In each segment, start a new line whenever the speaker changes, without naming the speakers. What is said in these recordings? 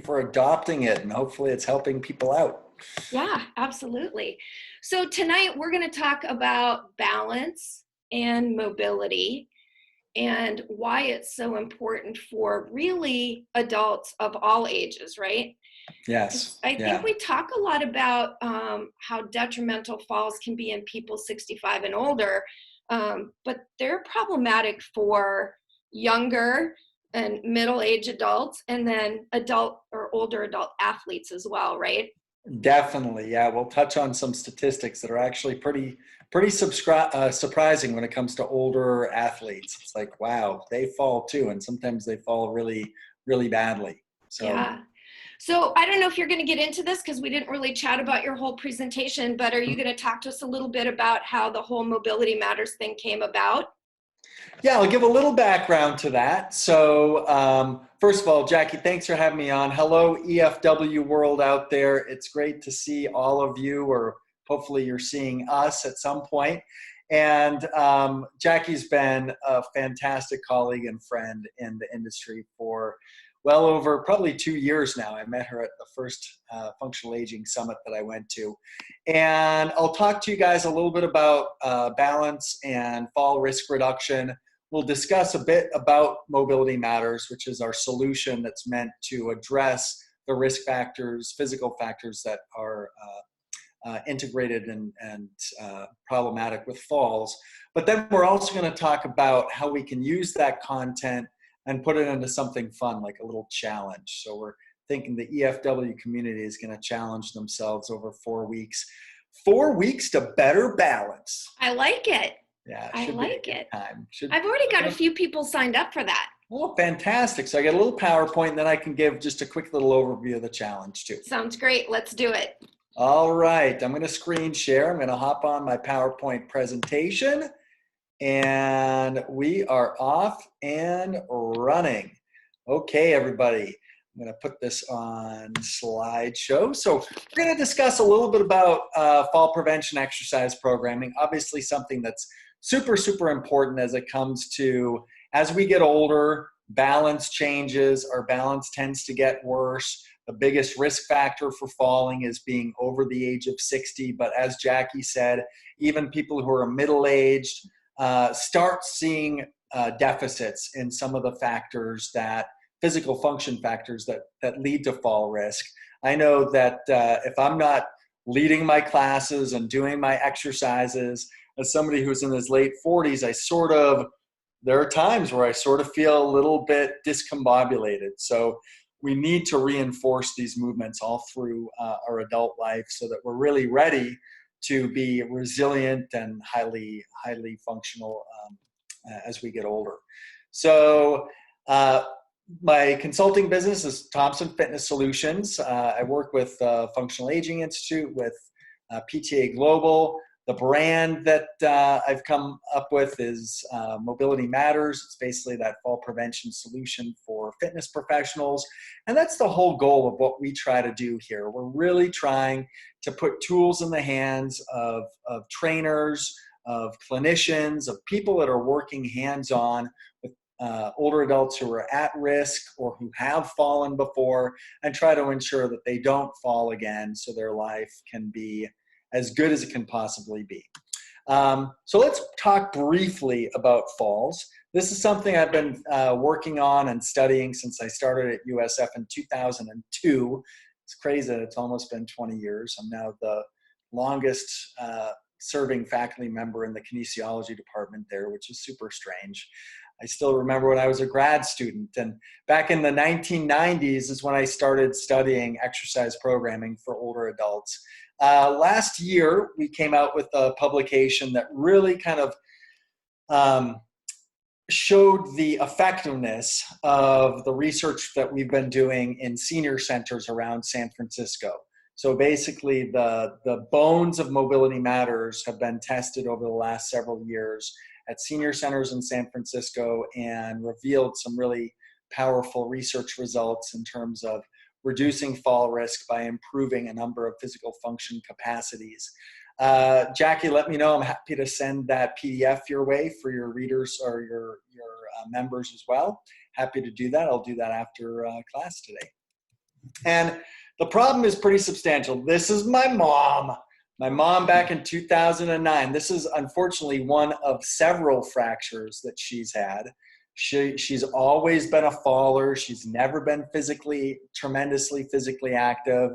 for adopting it, and hopefully it's helping people out.
Yeah, absolutely. So tonight we're going to talk about balance and mobility and why it's so important for really adults of all ages, right?
Yes.
Because I think
Yeah.
we talk a lot about how detrimental falls can be in people 65 and older, but they're problematic for younger and middle-aged adults, and then adult or older adult athletes as well, right?
Definitely. Yeah. We'll touch on some statistics that are actually pretty surprising when it comes to older athletes. It's like, wow, they fall too, and sometimes they fall really, really badly. So.
Yeah. So I don't know if you're going to get into this because we didn't really chat about your whole presentation, but are you going to talk to us a little bit about how the whole Mobility Matters thing came about?
Yeah, I'll give a little background to that. So, first of all, Jackie, thanks for having me on. Hello, EFW world out there. It's great to see all of you, or hopefully you're seeing us at some point. And Jackie's been a fantastic colleague and friend in the industry for well over probably 2 years now. I met her at the first functional aging summit that I went to. And I'll talk to you guys a little bit about balance and fall risk reduction. We'll discuss a bit about Mobility Matters, which is our solution that's meant to address the risk factors, physical factors that are integrated and problematic with falls. But then we're also going to talk about how we can use that content and put it into something fun, like a little challenge. So we're thinking the EFW community is going to challenge themselves over 4 weeks. 4 weeks to better balance.
I like it.
Yeah, it
I
should be a
like
good
it.
time.
I've already got a few people signed up for that.
Oh, fantastic. So I got a little PowerPoint, and then I can give just a quick little overview of the challenge too.
Sounds great. Let's do it.
All right, I'm going to screen share. I'm going to hop on my PowerPoint presentation, and we are off and running. Okay, everybody. I'm going to put this on slideshow. So we're going to discuss a little bit about fall prevention exercise programming, obviously something that's super, super important as it comes to, as we get older, balance changes, our balance tends to get worse. The biggest risk factor for falling is being over the age of 60. But as Jackie said, even people who are middle-aged start seeing deficits in some of the factors that physical function factors that lead to fall risk. I know that if I'm not leading my classes and doing my exercises, as somebody who's in his late 40s, there are times where I sort of feel a little bit discombobulated. So we need to reinforce these movements all through our adult life so that we're really ready to be resilient and highly functional as we get older. So my consulting business is Thompson Fitness Solutions. I work with Functional Aging Institute, with PTA Global. The brand that I've come up with is Mobility Matters. It's basically that fall prevention solution for fitness professionals. And that's the whole goal of what we try to do here. We're really trying to put tools in the hands of trainers, of clinicians, of people that are working hands-on with older adults who are at risk or who have fallen before, and try to ensure that they don't fall again so their life can be as good as it can possibly be. So let's talk briefly about falls. This is something I've been working on and studying since I started at USF in 2002. It's crazy that it's almost been 20 years. I'm now the longest serving faculty member in the kinesiology department there, which is super strange. I still remember when I was a grad student, and back in the 1990s is when I started studying exercise programming for older adults. Last year, we came out with a publication that really kind of showed the effectiveness of the research that we've been doing in senior centers around San Francisco. So basically, the bones of Mobility Matters have been tested over the last several years at senior centers in San Francisco and revealed some really powerful research results in terms of reducing fall risk by improving a number of physical function capacities. Jackie, let me know. I'm happy to send that PDF your way for your readers or your members as well. Happy to do that. I'll do that after class today. And the problem is pretty substantial. This is my mom. My mom back in 2009. This is unfortunately one of several fractures that she's had. She's always been a faller. She's never been tremendously physically active.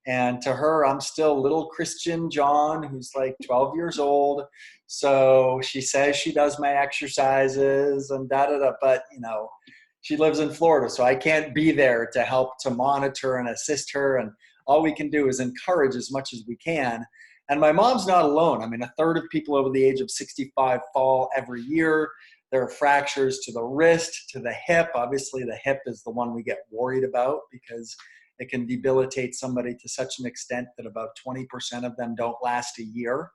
And to her, I'm still little Christian John, who's like 12 years old. So she says she does my exercises and da-da-da. But, she lives in Florida, so I can't be there to help to monitor and assist her. And all we can do is encourage as much as we can. And my mom's not alone. I mean, a third of people over the age of 65 fall every year. There are fractures to the wrist, to the hip. Obviously, the hip is the one we get worried about because it can debilitate somebody to such an extent that about 20% of them don't last a year.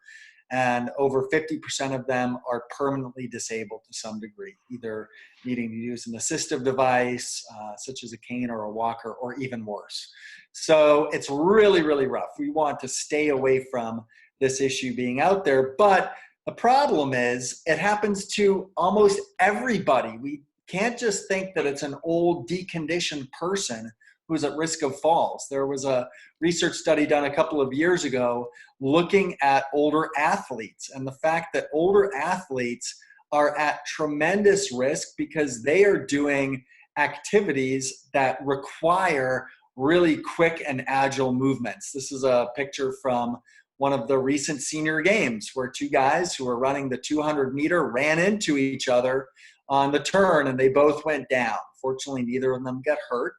And over 50% of them are permanently disabled to some degree, either needing to use an assistive device, such as a cane or a walker, or even worse. So it's really, really rough. We want to stay away from this issue being out there. But the problem is it happens to almost everybody. We can't just think that it's an old, deconditioned person who's at risk of falls. There was a research study done a couple of years ago looking at older athletes and the fact that older athletes are at tremendous risk because they are doing activities that require really quick and agile movements. This is a picture from one of the recent senior games where two guys who were running the 200 meter ran into each other on the turn and they both went down. Fortunately, neither of them got hurt.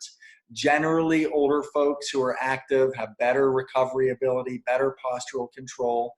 Generally, older folks who are active have better recovery ability, better postural control,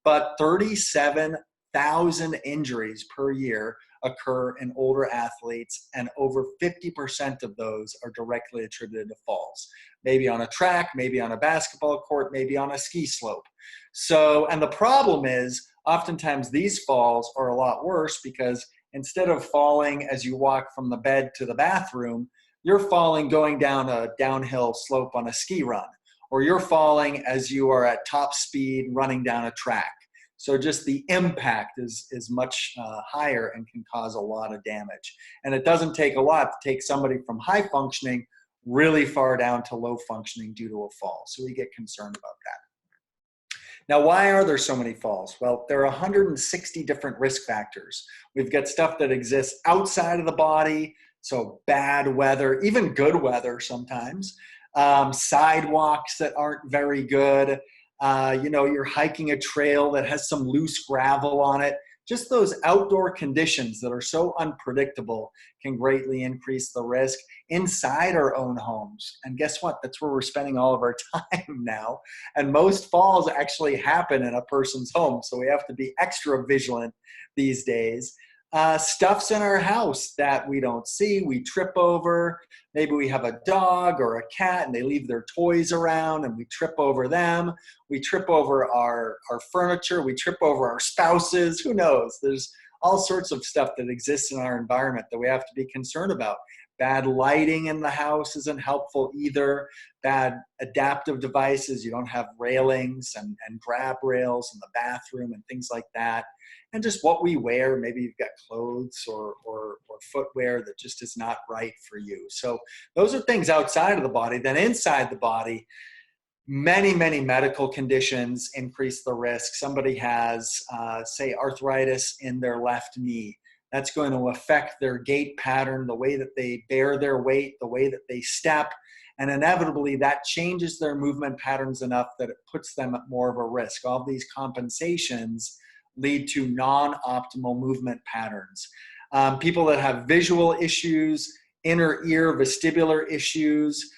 but 37,000 injuries per year occur in older athletes, and over 50% of those are directly attributed to falls. Maybe on a track, maybe on a basketball court, maybe on a ski slope. So, and the problem is, oftentimes these falls are a lot worse because instead of falling as you walk from the bed to the bathroom, you're falling going down a downhill slope on a ski run, or you're falling as you are at top speed running down a track. So just the impact is much higher and can cause a lot of damage. And it doesn't take a lot to take somebody from high functioning really far down to low functioning due to a fall. So we get concerned about that. Now, why are there so many falls? Well, there are 160 different risk factors. We've got stuff that exists outside of the body, so bad weather, even good weather sometimes, sidewalks that aren't very good, you're hiking a trail that has some loose gravel on it. Just those outdoor conditions that are so unpredictable can greatly increase the risk inside our own homes. And guess what? That's where we're spending all of our time now. And most falls actually happen in a person's home. So we have to be extra vigilant these days. Stuff's in our house that we don't see, we trip over. Maybe we have a dog or a cat and they leave their toys around and we trip over them. We trip over our furniture, we trip over our spouses, who knows? There's all sorts of stuff that exists in our environment that we have to be concerned about. Bad lighting in the house isn't helpful either. Bad adaptive devices, you don't have railings and grab rails in the bathroom and things like that. And just what we wear, maybe you've got clothes or footwear that just is not right for you. So those are things outside of the body. Then inside the body, many, many medical conditions increase the risk. Somebody has, say, arthritis in their left knee. That's going to affect their gait pattern, the way that they bear their weight, the way that they step. And inevitably, that changes their movement patterns enough that it puts them at more of a risk. All these compensations lead to non-optimal movement patterns. People that have visual issues, inner ear vestibular issues,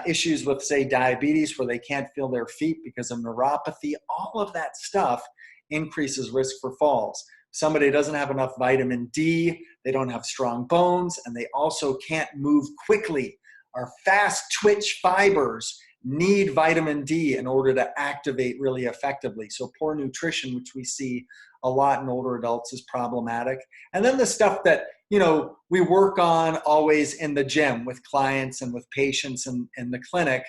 issues with, say, diabetes where they can't feel their feet because of neuropathy, all of that stuff increases risk for falls. Somebody doesn't have enough vitamin D, they don't have strong bones, and they also can't move quickly. Our fast twitch fibers need vitamin D in order to activate really effectively. So poor nutrition, which we see a lot in older adults, is problematic. And then the stuff that, we work on always in the gym with clients and with patients in the clinic,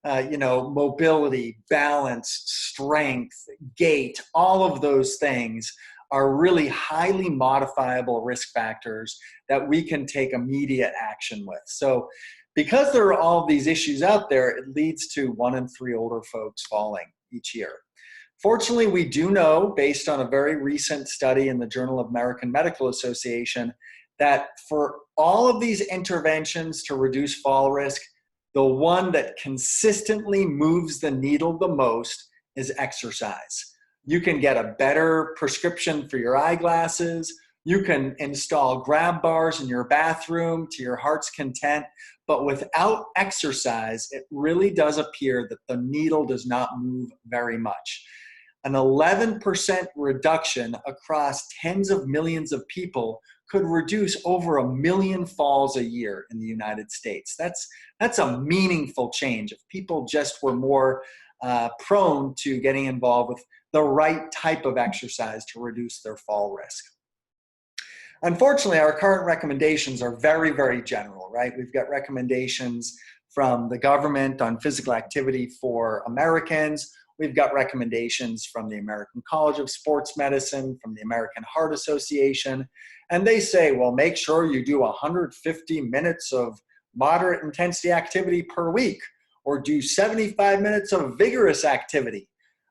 mobility, balance, strength, gait, all of those things are really highly modifiable risk factors that we can take immediate action with. So because there are all of these issues out there, it leads to 1 in 3 older folks falling each year. Fortunately, we do know, based on a very recent study in the Journal of American Medical Association, that for all of these interventions to reduce fall risk, the one that consistently moves the needle the most is exercise. You can get a better prescription for your eyeglasses. You can install grab bars in your bathroom to your heart's content. But without exercise, it really does appear that the needle does not move very much. An 11% reduction across tens of millions of people could reduce over 1 million falls a year in the United States. That's a meaningful change if people just were more prone to getting involved with the right type of exercise to reduce their fall risk. Unfortunately, our current recommendations are very, very general, right? We've got recommendations from the government on physical activity for Americans. We've got recommendations from the American College of Sports Medicine, from the American Heart Association, and they say, well, make sure you do 150 minutes of moderate intensity activity per week, or do 75 minutes of vigorous activity.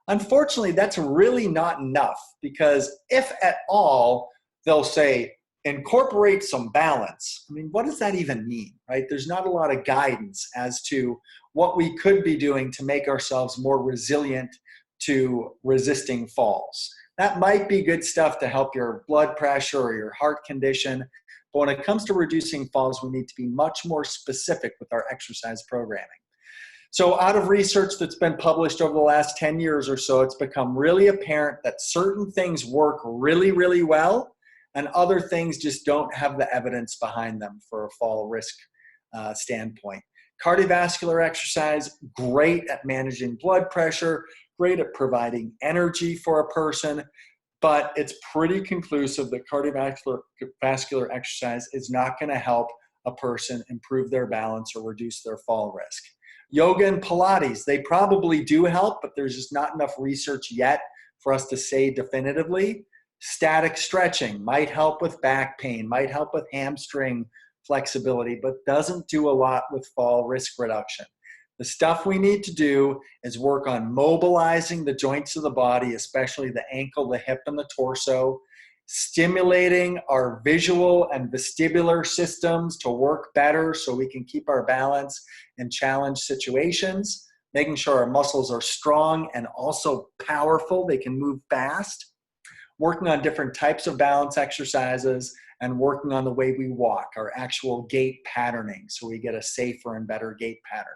Unfortunately, that's really not enough, because if at all, they'll say, incorporate some balance. I mean, what does that even mean, right? There's not a lot of guidance as to what we could be doing to make ourselves more resilient to resisting falls. That might be good stuff to help your blood pressure or your heart condition, but when it comes to reducing falls, we need to be much more specific with our exercise programming. So out of research that's been published over the last 10 years or so, it's become really apparent that certain things work really, really well, and other things just don't have the evidence behind them for a fall risk standpoint. Cardiovascular exercise, great at managing blood pressure, great at providing energy for a person, but it's pretty conclusive that cardiovascular exercise is not going to help a person improve their balance or reduce their fall risk. Yoga and Pilates, they probably do help, but there's just not enough research yet for us to say definitively. Static stretching might help with back pain, might help with hamstring flexibility, but doesn't do a lot with fall risk reduction. The stuff we need to do is work on mobilizing the joints of the body, especially the ankle, the hip, and the torso, stimulating our visual and vestibular systems to work better so we can keep our balance in challenge situations, making sure our muscles are strong and also powerful, they can move fast, working on different types of balance exercises, and working on the way we walk, our actual gait patterning, so we get a safer and better gait pattern.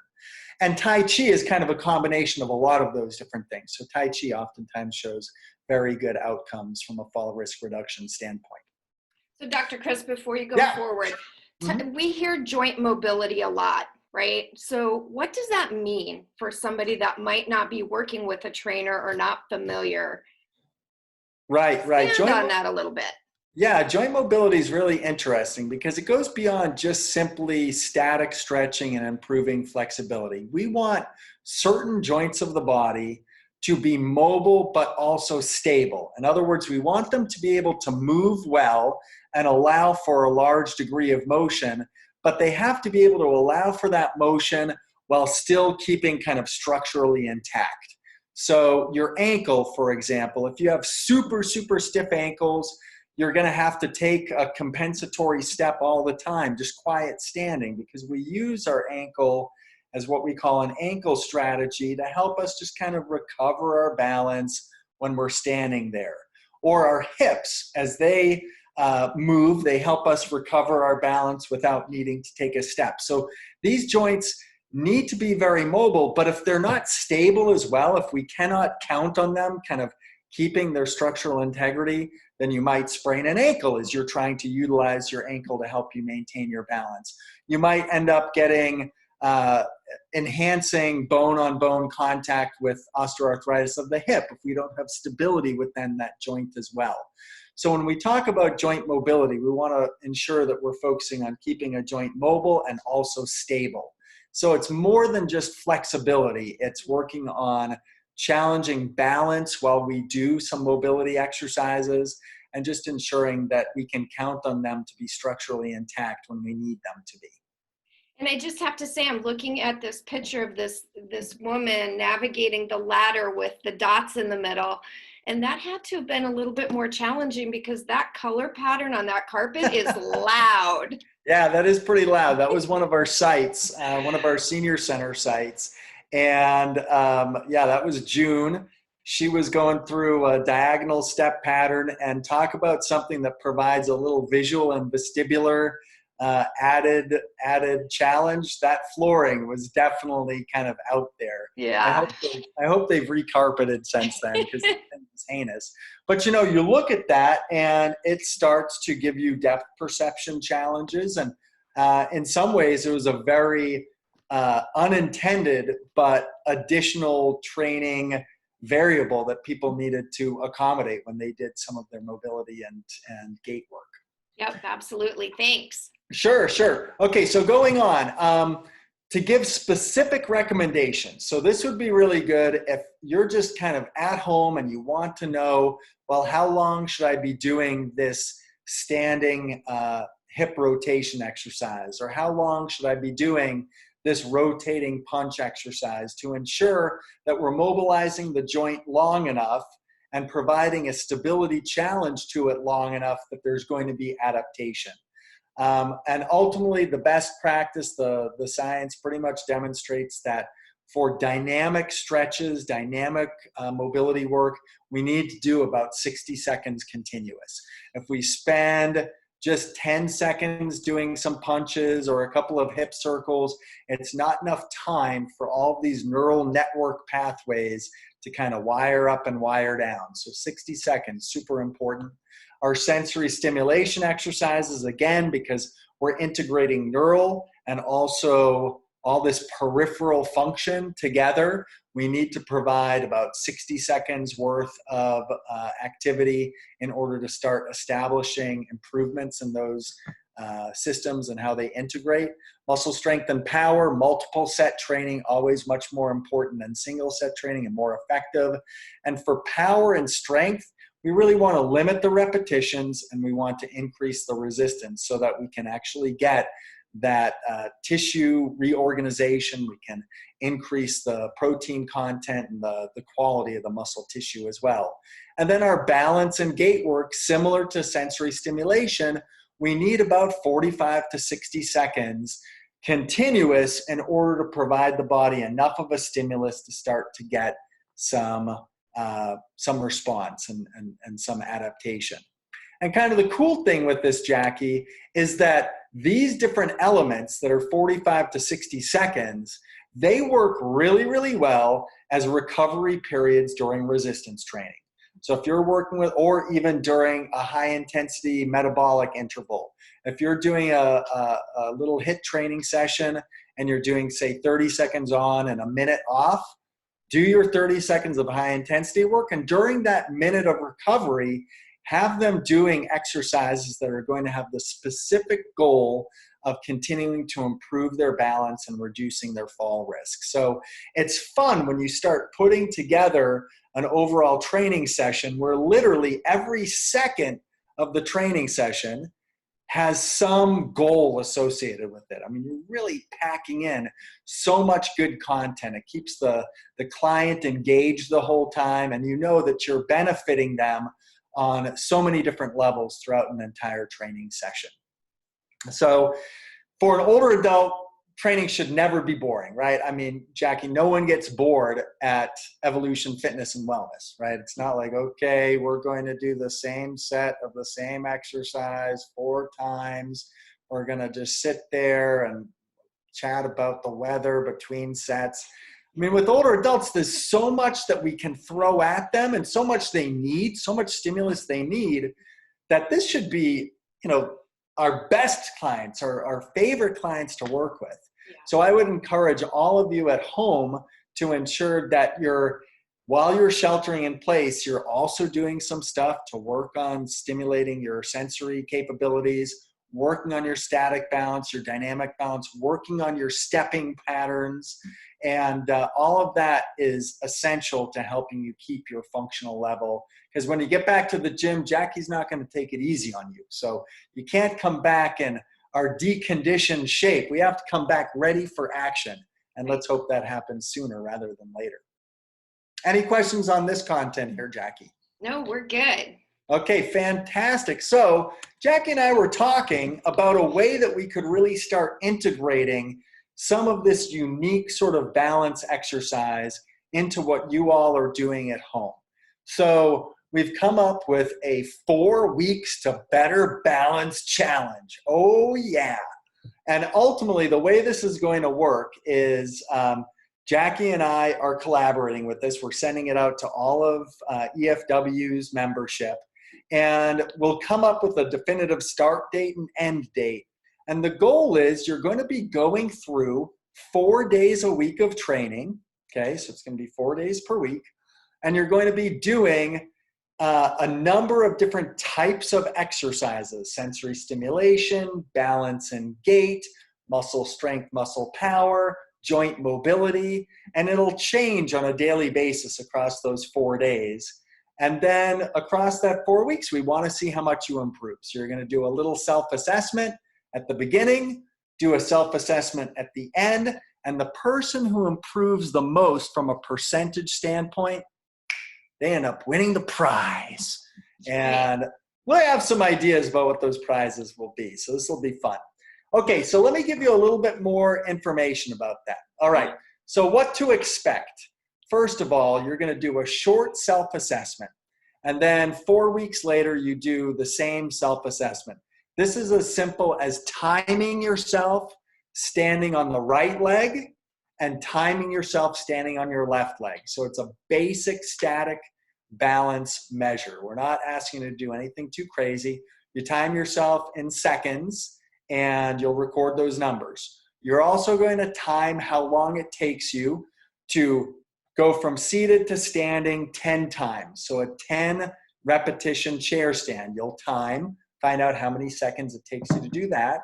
And Tai Chi is kind of a combination of a lot of those different things. So Tai Chi oftentimes shows very good outcomes from a fall risk reduction standpoint.
So Dr. Chris, before you go forward, we hear joint mobility a lot, right? So what does that mean for somebody that might not be working with a trainer or not familiar?
Right.
Expand on that a little bit.
Yeah, joint mobility is really interesting because it goes beyond just simply static stretching and improving flexibility. We want certain joints of the body to be mobile but also stable. In other words, we want them to be able to move well and allow for a large degree of motion, but they have to be able to allow for that motion while still keeping kind of structurally intact. So your ankle, for example, if you have super, super stiff ankles, you're going to have to take a compensatory step all the time, just quiet standing, because we use our ankle as what we call an ankle strategy to help us just kind of recover our balance when we're standing there. Or our hips, as they move, they help us recover our balance without needing to take a step. So these joints need to be very mobile, but if they're not stable as well, if we cannot count on them kind of keeping their structural integrity, then you might sprain an ankle as you're trying to utilize your ankle to help you maintain your balance. You might end up getting enhancing bone-on-bone contact with osteoarthritis of the hip if we don't have stability within that joint as well. So when we talk about joint mobility, we want to ensure that we're focusing on keeping a joint mobile and also stable. So it's more than just flexibility. It's working on challenging balance while we do some mobility exercises and just ensuring that we can count on them to be structurally intact when we need them to be.
And I just have to say, I'm looking at this picture of this woman navigating the ladder with the dots in the middle. And that had to have been a little bit more challenging because that color pattern on that carpet is loud.
Yeah, that is pretty loud. That was one of our sites, one of our senior center sites. And yeah, that was June. She was going through a diagonal step pattern, and talk about something that provides a little visual and vestibular added challenge. That flooring was definitely kind of out there.
Yeah.
I hope they've recarpeted since then, because the thing was heinous. But you know, you look at that and it starts to give you depth perception challenges. And in some ways, it was a very unintended but additional training variable that people needed to accommodate when they did some of their mobility and gait work.
Yep, absolutely. Thanks.
Sure, sure. Okay, so going on, to give specific recommendations. So this would be really good if you're just kind of at home and you want to know, well, how long should I be doing this standing hip rotation exercise? Or how long should I be doing this rotating punch exercise to ensure that we're mobilizing the joint long enough and providing a stability challenge to it long enough that there's going to be adaptation. And ultimately, the best practice, the science pretty much demonstrates that for dynamic stretches, dynamic mobility work, we need to do about 60 seconds continuous. If we spend just 10 seconds doing some punches or a couple of hip circles, it's not enough time for all of these neural network pathways to kind of wire up and wire down. So 60 seconds, super important. Our sensory stimulation exercises, again, because we're integrating neural and also all this peripheral function together, we need to provide about 60 seconds worth of activity in order to start establishing improvements in those systems and how they integrate. Muscle strength and power, multiple set training, always much more important than single set training and more effective. And for power and strength, we really want to limit the repetitions and we want to increase the resistance so that we can actually get that tissue reorganization. We can increase the protein content and the quality of the muscle tissue as well. And then our balance and gait work, similar to sensory stimulation, we need about 45 to 60 seconds continuous in order to provide the body enough of a stimulus to start to get some response and some adaptation. And kind of the cool thing with this, Jackie, is that these different elements that are 45 to 60 seconds, they work really, really well as recovery periods during resistance training. So if you're working with, or even during a high intensity metabolic interval, if you're doing a little HIIT training session and you're doing, say, 30 seconds on and a minute off, do your 30 seconds of high intensity work. And during that minute of recovery, have them doing exercises that are going to have the specific goal of continuing to improve their balance and reducing their fall risk. So it's fun when you start putting together an overall training session where literally every second of the training session has some goal associated with it. I mean, you're really packing in so much good content. It keeps the client engaged the whole time, and you know that you're benefiting them on so many different levels throughout an entire training session. So for an older adult, training should never be boring, right? I mean, Jackie, no one gets bored at Evolution Fitness and Wellness, right? It's not like, okay, we're going to do the same set of the same exercise 4 times. We're going to just sit there and chat about the weather between sets. I mean, with older adults, there's so much that we can throw at them and so much they need, so much stimulus they need, that this should be, you know, our best clients, our favorite clients to work with. Yeah. So I would encourage all of you at home to ensure that while you're sheltering in place, you're also doing some stuff to work on stimulating your sensory capabilities, working on your static balance, your dynamic balance, working on your stepping patterns. And all of that is essential to helping you keep your functional level. Because when you get back to the gym, Jackie's not going to take it easy on you. So you can't come back and our deconditioned shape. We have to come back ready for action. And let's hope that happens sooner rather than later. Any questions on this content here, Jackie?
No, we're good.
Okay, fantastic. So Jackie and I were talking about a way that we could really start integrating some of this unique sort of balance exercise into what you all are doing at home. So we've come up with a 4 weeks to better balance challenge. Oh yeah. And ultimately the way this is going to work is Jackie and I are collaborating with this. We're sending it out to all of EFW's membership, and we'll come up with a definitive start date and end date. And the goal is you're going to be going through 4 days a week of training. Okay, so it's going to be 4 days per week. And you're going to be doing a number of different types of exercises: sensory stimulation, balance and gait, muscle strength, muscle power, joint mobility, and it'll change on a daily basis across those 4 days. And then across that 4 weeks, we want to see how much you improve. So you're going to do a little self-assessment at the beginning, do a self-assessment at the end, and the person who improves the most from a percentage standpoint, they end up winning the prize. And we'll have some ideas about what those prizes will be. So this will be fun. Okay, so let me give you a little bit more information about that. All right, so what to expect. First of all, you're going to do a short self-assessment. And then 4 weeks later, you do the same self-assessment. This is as simple as timing yourself standing on the right leg and timing yourself standing on your left leg. So it's a basic static balance measure. We're not asking you to do anything too crazy. You time yourself in seconds and you'll record those numbers. You're also going to time how long it takes you to go from seated to standing 10 times. So a 10 repetition chair stand. You'll time, find out how many seconds it takes you to do that.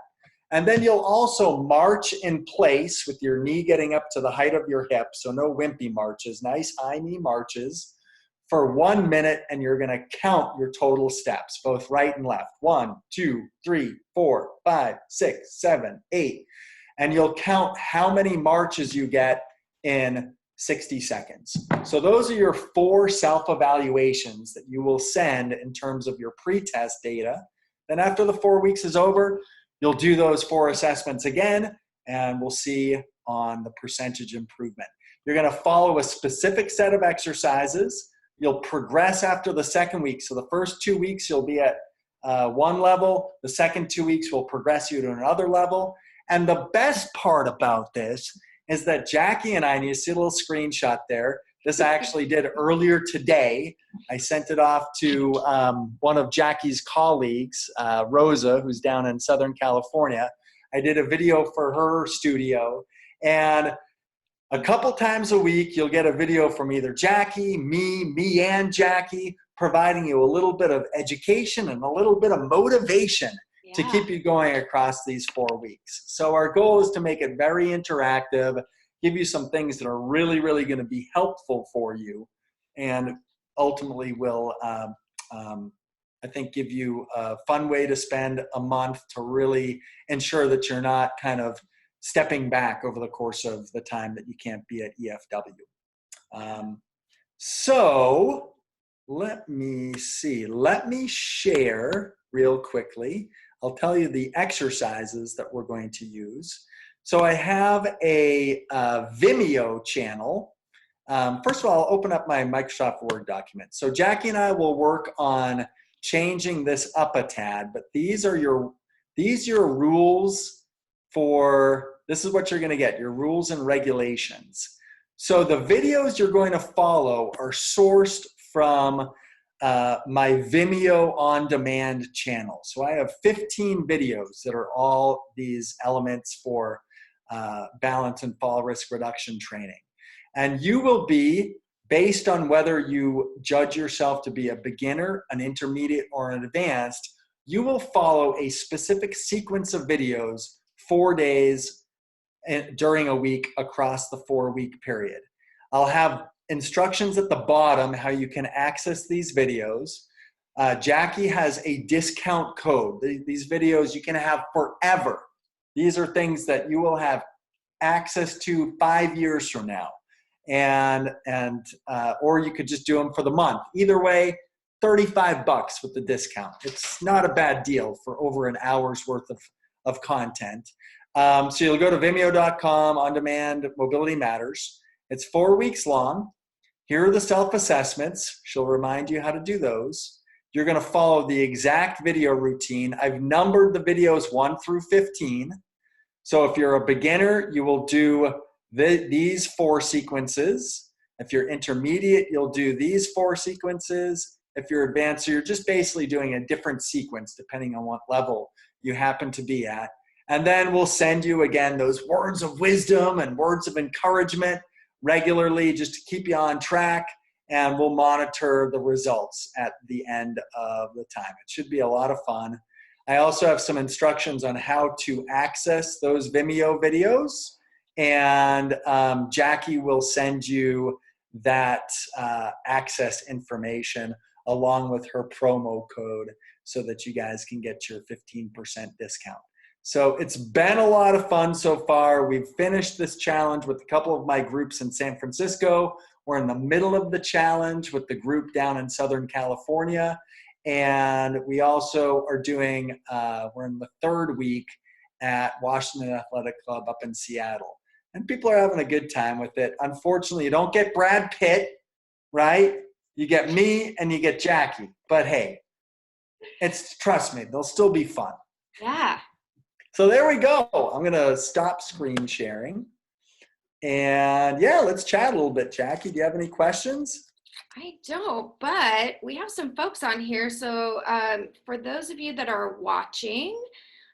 And then you'll also march in place with your knee getting up to the height of your hip. So no wimpy marches, nice high knee marches for 1 minute, and you're gonna count your total steps, both right and left. 1, 2, 3, 4, 5, 6, 7, 8. And you'll count how many marches you get in 60 seconds. So those are your 4 self-evaluations that you will send in terms of your pre-test data. Then after the 4 weeks is over, you'll do those 4 assessments again, and we'll see on the percentage improvement. You're gonna follow a specific set of exercises. You'll progress after the second week. So the first 2 weeks, you'll be at one level. The second 2 weeks will progress you to another level. And the best part about this is that Jackie and I, and you see a little screenshot there, this I actually did earlier today. I sent it off to one of Jackie's colleagues, Rosa, who's down in Southern California. I did a video for her studio, and a couple times a week, you'll get a video from either Jackie, me and Jackie, providing you a little bit of education and a little bit of motivation to keep you going across these 4 weeks. So our goal is to make it very interactive, give you some things that are really, really going to be helpful for you, and ultimately will, I think, give you a fun way to spend a month to really ensure that you're not kind of stepping back over the course of the time that you can't be at EFW. So let me see. Let me share real quickly. I'll tell you the exercises that we're going to use. So I have a Vimeo channel. First of all, I'll open up my Microsoft Word document. So Jackie and I will work on changing this up a tad, but these are your rules for, this is what you're gonna get, your rules and regulations. So the videos you're going to follow are sourced from my Vimeo on-demand channel. So I have 15 videos that are all these elements for balance and fall risk reduction training. And you will be, based on whether you judge yourself to be a beginner, an intermediate, or an advanced, you will follow a specific sequence of videos 4 days during a week across the 4-week period. I'll have instructions at the bottom how you can access these videos. Jackie has a discount code. These videos you can have forever. These are things that you will have access to 5 years from now. Or you could just do them for the month. Either way, $35 with the discount. It's not a bad deal for over an hour's worth of content. So you'll go to vimeo.com, on demand, Mobility Matters. It's 4 weeks long. Here are the self-assessments. She'll remind you how to do those. You're going to follow the exact video routine. I've numbered the videos 1 through 15. So if you're a beginner, you will do these 4 sequences. If you're intermediate, you'll do these 4 sequences. If you're advanced, so you're just basically doing a different sequence depending on what level you happen to be at. And then we'll send you, again, those words of wisdom and words of encouragement regularly just to keep you on track. And we'll monitor the results at the end of the time. It should be a lot of fun. I also have some instructions on how to access those Vimeo videos. And Jackie will send you that access information along with her promo code so that you guys can get your 15% discount. So it's been a lot of fun so far. We've finished this challenge with a couple of my groups in San Francisco. We're in the middle of the challenge with the group down in Southern California. And we also are doing, we're in the 3rd week at Washington Athletic Club up in Seattle. And people are having a good time with it. Unfortunately, you don't get Brad Pitt, right? You get me and you get Jackie. But hey, trust me, they'll still be fun.
Yeah.
So there we go. I'm going to stop screen sharing. And yeah, let's chat a little bit. Jackie, do you have any questions?
I don't, but we have some folks on here. So for those of you that are watching,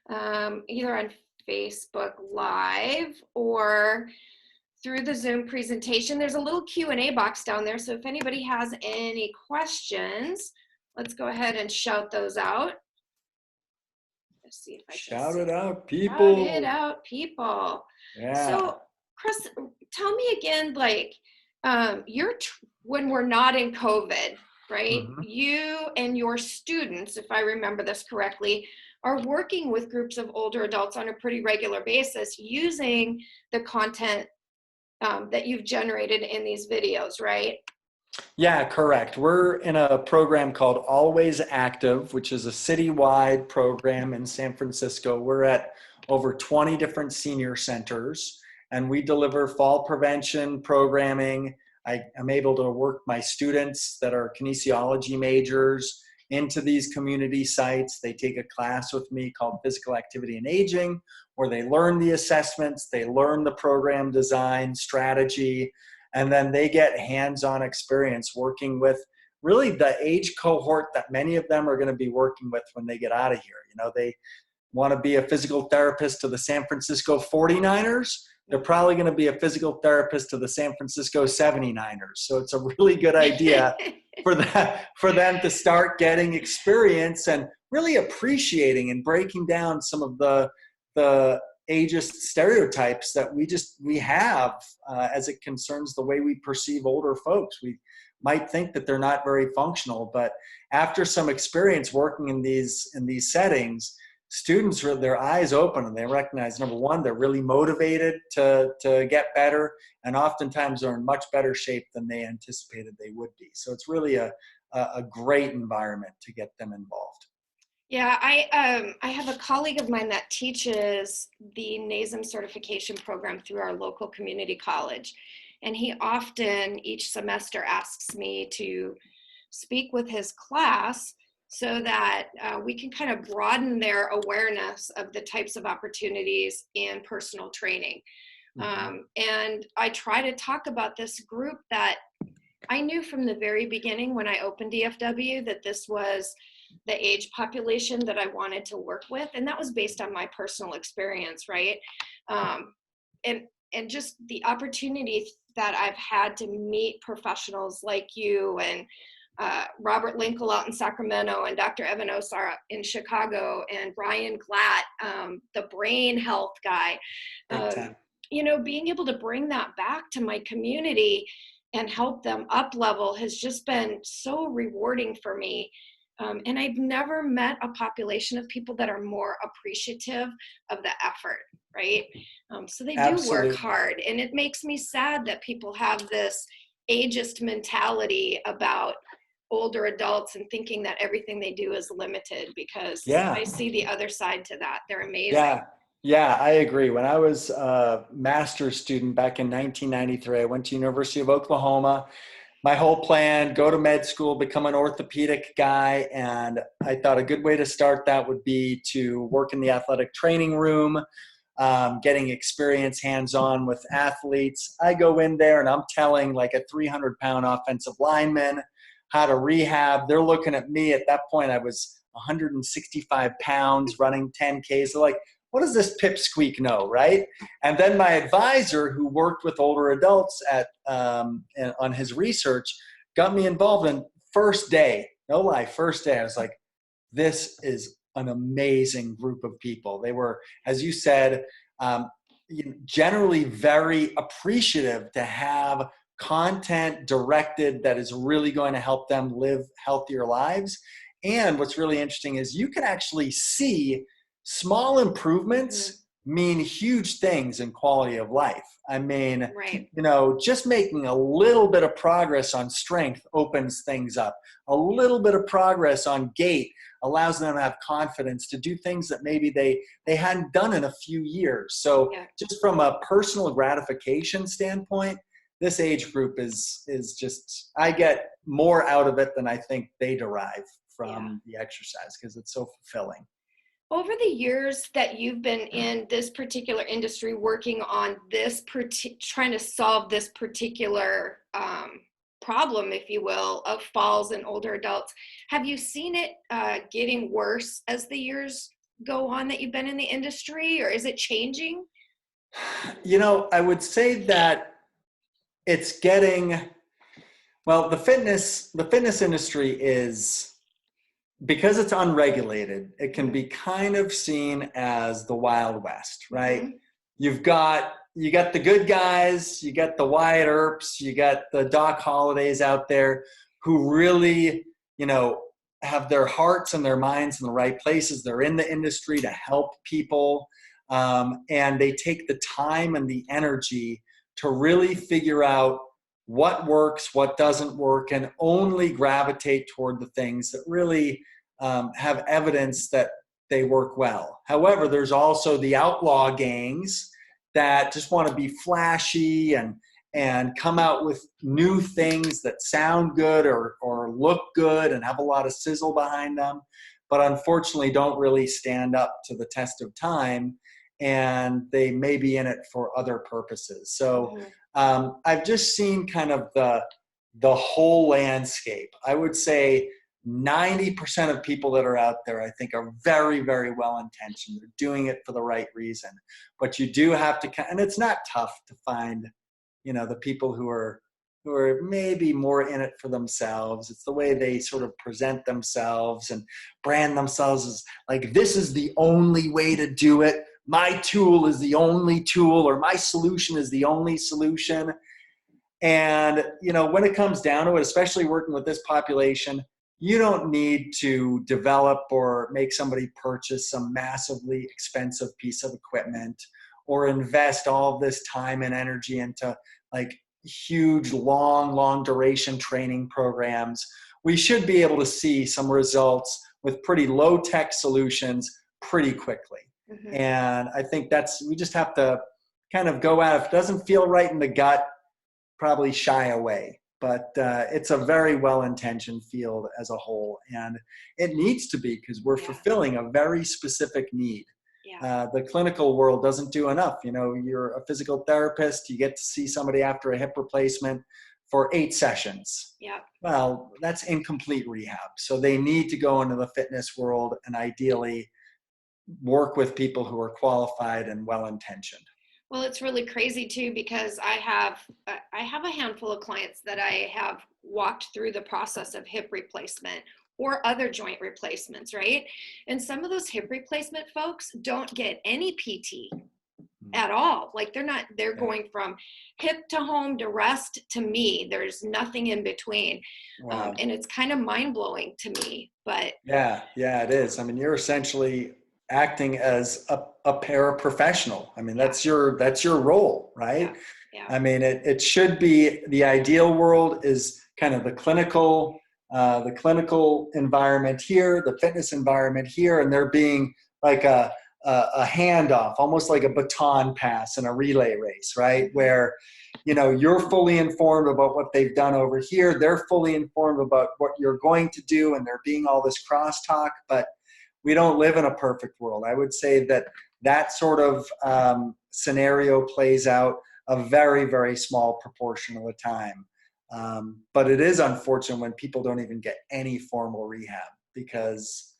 either on Facebook Live or through the Zoom presentation, there's a little Q&A box down there. So if anybody has any questions, let's go ahead and shout those out. Let's see if I can
Shout
see.
it out, people.
Shout it out, people.
Yeah.
So Chris, tell me again, like when we're not in COVID, right?
Mm-hmm.
You and your students, if I remember this correctly, are working with groups of older adults on a pretty regular basis using the content that you've generated in these videos, right?
Yeah, correct. We're in a program called Always Active, which is a citywide program in San Francisco. We're at over 20 different senior centers, and we deliver fall prevention programming. I'm able to work my students that are kinesiology majors into these community sites. They take a class with me called Physical Activity and Aging, where they learn the assessments, they learn the program design strategy, and then they get hands-on experience working with really the age cohort that many of them are going to be working with when they get out of here. You know, they want to be a physical therapist to the San Francisco 49ers. They're probably going to be a physical therapist to the San Francisco 79ers. So it's a really good idea for them to start getting experience and really appreciating and breaking down some of the ageist stereotypes that we have as it concerns the way we perceive older folks. We might think that they're not very functional, but after some experience working in these settings, students, their eyes open and they recognize, number one, they're really motivated to get better, and oftentimes they're in much better shape than they anticipated they would be. So it's really a great environment to get them involved.
Yeah, I have a colleague of mine that teaches the NASM certification program through our local community college. And he often each semester asks me to speak with his class so that we can kind of broaden their awareness of the types of opportunities in personal training. Mm-hmm. And I try to talk about this group that I knew from the very beginning when I opened DFW that this was the age population that I wanted to work with. And that was based on my personal experience, right? And just the opportunity that I've had to meet professionals like you and Robert Linkle out in Sacramento and Dr. Evan Osar in Chicago and Brian Glatt, the brain health guy. You know, being able to bring that back to my community and help them up level has just been so rewarding for me. And I've never met a population of people that are more appreciative of the effort, right? So they do work
Absolutely.
hard. And it makes me sad that people have this ageist mentality about older adults and thinking that everything they do is limited, because
Yeah.
I see the other side to that. They're amazing.
Yeah. Yeah, I agree. When I was a master's student back in 1993, I went to University of Oklahoma. My whole plan, go to med school, become an orthopedic guy. And I thought a good way to start that would be to work in the athletic training room, getting experience hands-on with athletes. I go in there and I'm telling like a 300-pound offensive lineman how to rehab. They're looking at me. At that point, I was 165 pounds running 10Ks. They're like, what does this pipsqueak know, right? And then my advisor, who worked with older adults on his research, got me involved. And first day, no lie, first day, I was like, this is an amazing group of people. They were, as you said, um, generally very appreciative to have content directed that is really going to help them live healthier lives. And what's really interesting is you can actually see small improvements mean huge things in quality of life. I mean,
Right.
just making a little bit of progress on strength opens things up. A little bit of progress on gait allows them to have confidence to do things that maybe they hadn't done in a few years. So
Yeah.
just from a personal gratification standpoint, this age group is just, I get more out of it than I think they derive
Yeah.
from the exercise, because it's so fulfilling.
Over the years that you've been in this particular industry, working on this, trying to solve this particular problem, if you will, of falls in older adults, have you seen it getting worse as the years go on that you've been in the industry, or is it changing?
I would say that it's getting, well, the fitness industry is, because it's unregulated, it can be kind of seen as the Wild West, right?
Mm-hmm.
You got the good guys, you got the Wyatt Earps, you got the Doc Hollidays out there who really, have their hearts and their minds in the right places. They're in the industry to help people, and they take the time and the energy to really figure out what works, what doesn't work, and only gravitate toward the things that really have evidence that they work well. However, there's also the outlaw gangs that just want to be flashy and come out with new things that sound good or look good and have a lot of sizzle behind them, but unfortunately don't really stand up to the test of time, and they may be in it for other purposes. So I've just seen kind of the whole landscape. I would say 90% of people that are out there, I think, are very, very well intentioned. They're doing it for the right reason. But you do have to, and it's not tough to find, the people who are maybe more in it for themselves. It's the way they sort of present themselves and brand themselves as like, this is the only way to do it. My tool is the only tool, or my solution is the only solution. And, when it comes down to it, especially working with this population, you don't need to develop or make somebody purchase some massively expensive piece of equipment or invest all of this time and energy into like huge, long duration training programs. We should be able to see some results with pretty low tech solutions pretty quickly. And I think we just have to kind of go out. If it doesn't feel right in the gut, probably shy away. But it's a very well-intentioned field as a whole, and it needs to be, because we're fulfilling a very specific need. The clinical world doesn't do enough. You're a physical therapist, you get to see somebody after a hip replacement for 8 sessions. Well, that's incomplete rehab. So they need to go into the fitness world and ideally work with people who are qualified and well-intentioned.
Well, it's really crazy too, because I have a handful of clients that I have walked through the process of hip replacement or other joint replacements, right? And some of those hip replacement folks don't get any PT. at all. Like they're
Yeah.
going from hip to home to rest to me. There's nothing in between.
Wow.
And it's kind of mind blowing to me, but
Yeah, yeah, it is. I mean, you're essentially acting as a paraprofessional. I mean,
yeah,
that's your role,
yeah,
right?
yeah.
I mean, it should be the ideal world is kind of the clinical environment here, the fitness environment here, and there being like a handoff, almost like a baton pass in a relay race, right? Where, you know, you're fully informed about what they've done over here. They're fully informed about what you're going to do, and there being all this crosstalk. But we don't live in a perfect world. I would say that that sort of scenario plays out a very, very small proportion of the time. But it is unfortunate when people don't even get any formal rehab because,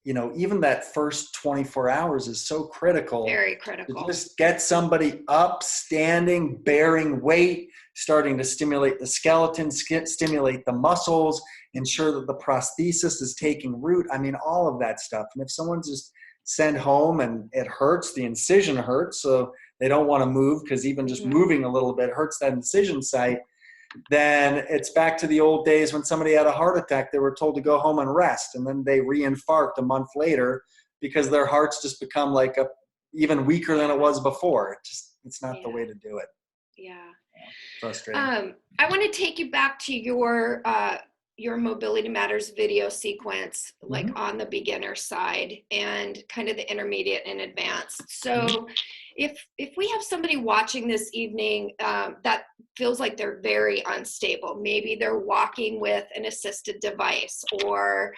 you know, even that first 24 hours is so critical
Very
to
critical.
just get somebody up, standing, bearing weight, starting to stimulate the skeleton, stimulate the muscles, ensure that the prosthesis is taking root. I mean, all of that stuff. And if someone's just sent home and it hurts, the incision hurts, so they don't want to move because even just moving a little bit hurts that incision site, then it's back to the old days when somebody had a heart attack, they were told to go home and rest, and then they re-infarct a month later because their hearts just become like even weaker than it was before. It's not the way to do it.
Yeah.
Frustrating.
I want to take you back to your Mobility Matters video sequence, like on the beginner side and kind of the intermediate and advanced. So if we have somebody watching this evening that feels like they're very unstable, maybe they're walking with an assisted device, or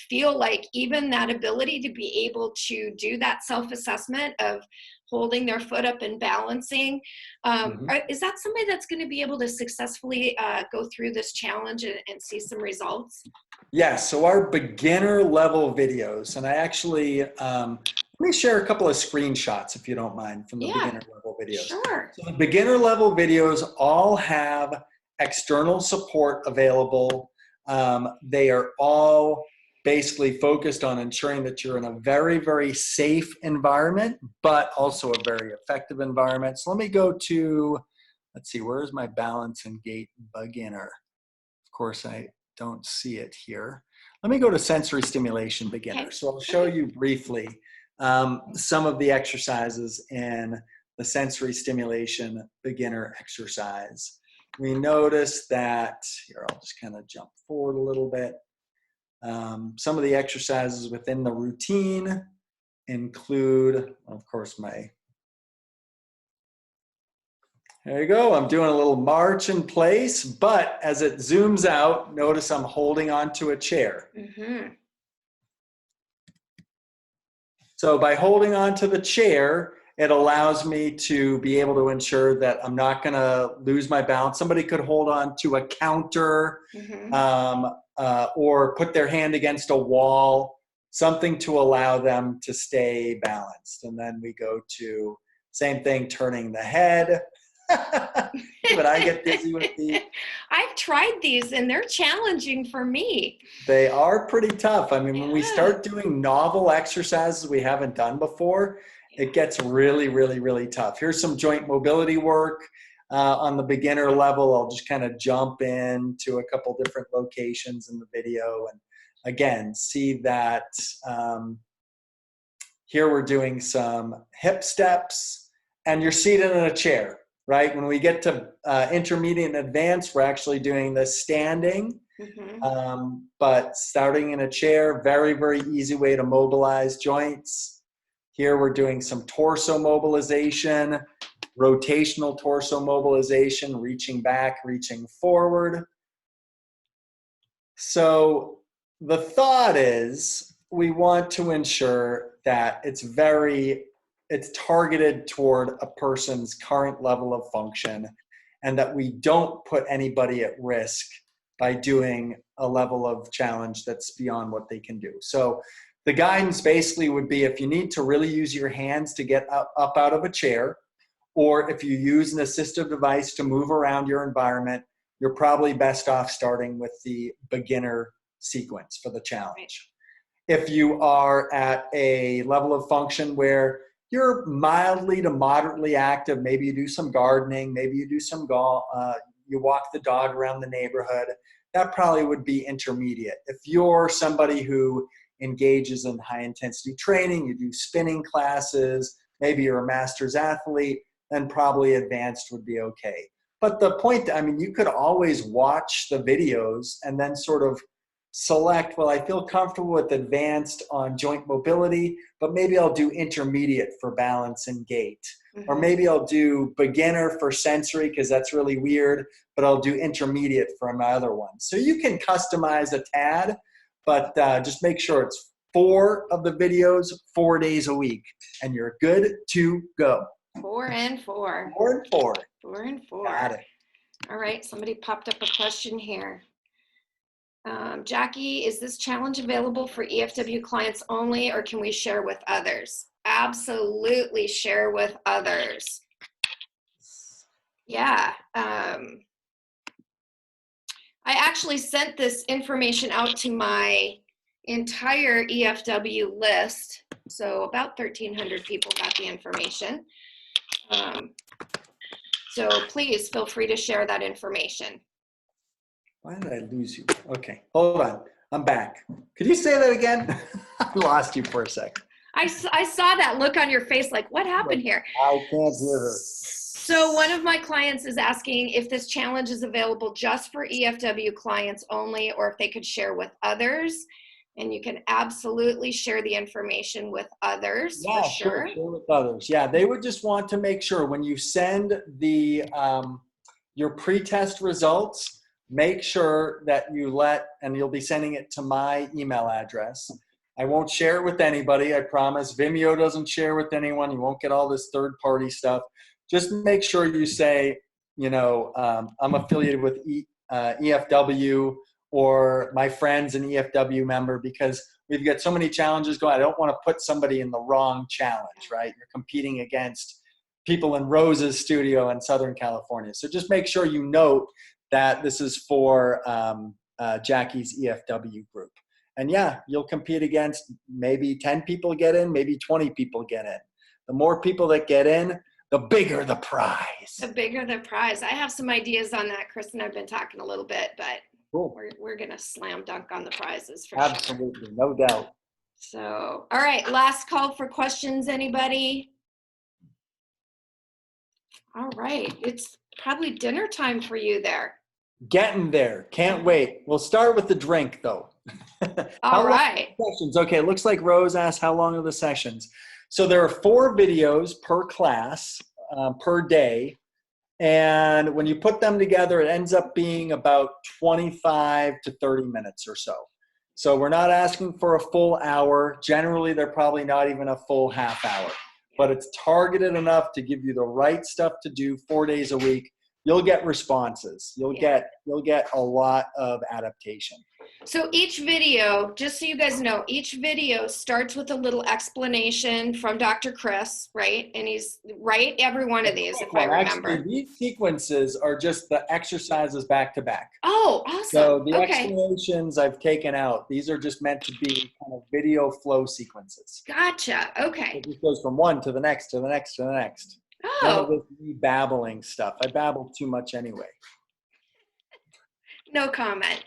feel like even that ability to be able to do that self-assessment of holding their foot up and balancing, is that somebody that's going to be able to successfully go through this challenge and see some results?
Yeah, so our beginner level videos, and I actually, let me share a couple of screenshots if you don't mind from the beginner level videos.
Sure.
So the beginner level videos all have external support available. They are all basically focused on ensuring that you're in a very, very safe environment, but also a very effective environment. So let me go to, let's see, where's my balance and gait beginner? Of course, I don't see it here. Let me go to sensory stimulation beginner.
Okay.
So I'll show you briefly some of the exercises in the sensory stimulation beginner exercise. We notice that, here, I'll just kind of jump forward a little bit. Some of the exercises within the routine include, of course, there you go. I'm doing a little march in place, but as it zooms out, notice I'm holding onto a chair. So by holding onto the chair, it allows me to be able to ensure that I'm not going to lose my balance. Somebody could hold on to a counter or put their hand against a wall, something to allow them to stay balanced. And then we go to same thing, turning the head. But I get busy with these.
I've tried these and they're challenging for me.
They are pretty tough. I mean, when we start doing novel exercises we haven't done before, it gets really, really, really tough. Here's some joint mobility work on the beginner level. I'll just kind of jump in to a couple different locations in the video. And again, see that here we're doing some hip steps and you're seated in a chair. Right? When we get to intermediate and advanced, we're actually doing the standing, but starting in a chair, very, very easy way to mobilize joints. Here we're doing some torso mobilization, rotational torso mobilization, reaching back, reaching forward. So the thought is we want to ensure that it's targeted toward a person's current level of function and that we don't put anybody at risk by doing a level of challenge that's beyond what they can do. So the guidance basically would be if you need to really use your hands to get up out of a chair, or if you use an assistive device to move around your environment, you're probably best off starting with the beginner sequence for the challenge. If you are at a level of function where you're mildly to moderately active, maybe you do some gardening, maybe you do some golf, you walk the dog around the neighborhood, that probably would be intermediate. If you're somebody who engages in high intensity training, you do spinning classes, maybe you're a master's athlete, then probably advanced would be okay. But the point, I mean, you could always watch the videos and then sort of select, well, I feel comfortable with advanced on joint mobility, but maybe I'll do intermediate for balance and gait. Or maybe I'll do beginner for sensory because that's really weird, but I'll do intermediate for my other one. So you can customize a tad, but just make sure it's 4 of the videos, 4 days a week, and you're good to go.
4 and 4.
4 and 4.
4 and 4.
Got it.
All right, somebody popped up a question here. Jackie, is this challenge available for EFW clients only, or can we share with others? Absolutely share with others. Yeah. I actually sent this information out to my entire EFW list. So about 1,300 people got the information. So please feel free to share that information.
Why did I lose you? Okay, hold on. I'm back. Could you say that again? I lost you for a second.
I saw that look on your face like, what happened here?
I can't hear her.
So one of my clients is asking if this challenge is available just for EFW clients only, or if they could share with others. And you can absolutely share the information with others.
Yeah,
for sure.
Share with others. Yeah, they would just want to make sure when you send the your pre-test results, make sure that you and you'll be sending it to my email address. I won't share it with anybody, I promise. Vimeo doesn't share with anyone. You won't get all this third-party stuff. Just make sure you say, I'm affiliated with EFW, or my friend's an EFW member, because we've got so many challenges going. I don't want to put somebody in the wrong challenge, right? You're competing against people in Rose's studio in Southern California. So just make sure you note that this is for Jackie's EFW group. And yeah, you'll compete against maybe 10 people get in, maybe 20 people get in. The more people that get in, the bigger the prize.
The bigger the prize. I have some ideas on that. Chris and I've been talking a little bit, but
cool.
We're going to slam dunk on the prizes for
Absolutely,
sure.
No doubt.
So, all right, last call for questions, anybody? All right, it's probably dinner time for you there.
Getting there, can't wait. We'll start with the drink though.
All right.
Sessions? Okay, it looks like Rose asked how long are the sessions. So there are 4 videos per class, per day. And when you put them together, it ends up being about 25 to 30 minutes or so. So we're not asking for a full hour. Generally, they're probably not even a full half hour. But it's targeted enough to give you the right stuff to do 4 days a week. You'll get responses. You'll get a lot of adaptation.
So each video, just so you guys know, each video starts with a little explanation from Dr. Chris, right? And he's right every one of these, if I remember.
Actually, these sequences are just the exercises back to back.
Oh, awesome.
So the explanations I've taken out. These are just meant to be kind of video flow sequences.
Gotcha. Okay.
It just goes from one to the next, to the next, to the next.
Oh.
None of this babbling stuff. I babble too much anyway.
No comment.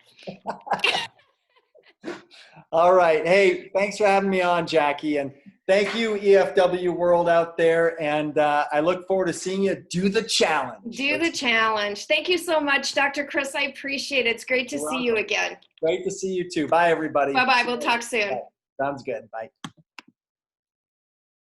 All right. Hey, thanks for having me on, Jackie. And thank you, EFW world out there. And I look forward to seeing you do the challenge.
Do the challenge. Thank you so much, Dr. Chris. I appreciate it. It's great to see you again.
Great to see you too. Bye, everybody.
Bye-bye. We'll talk soon.
Sounds good. Bye.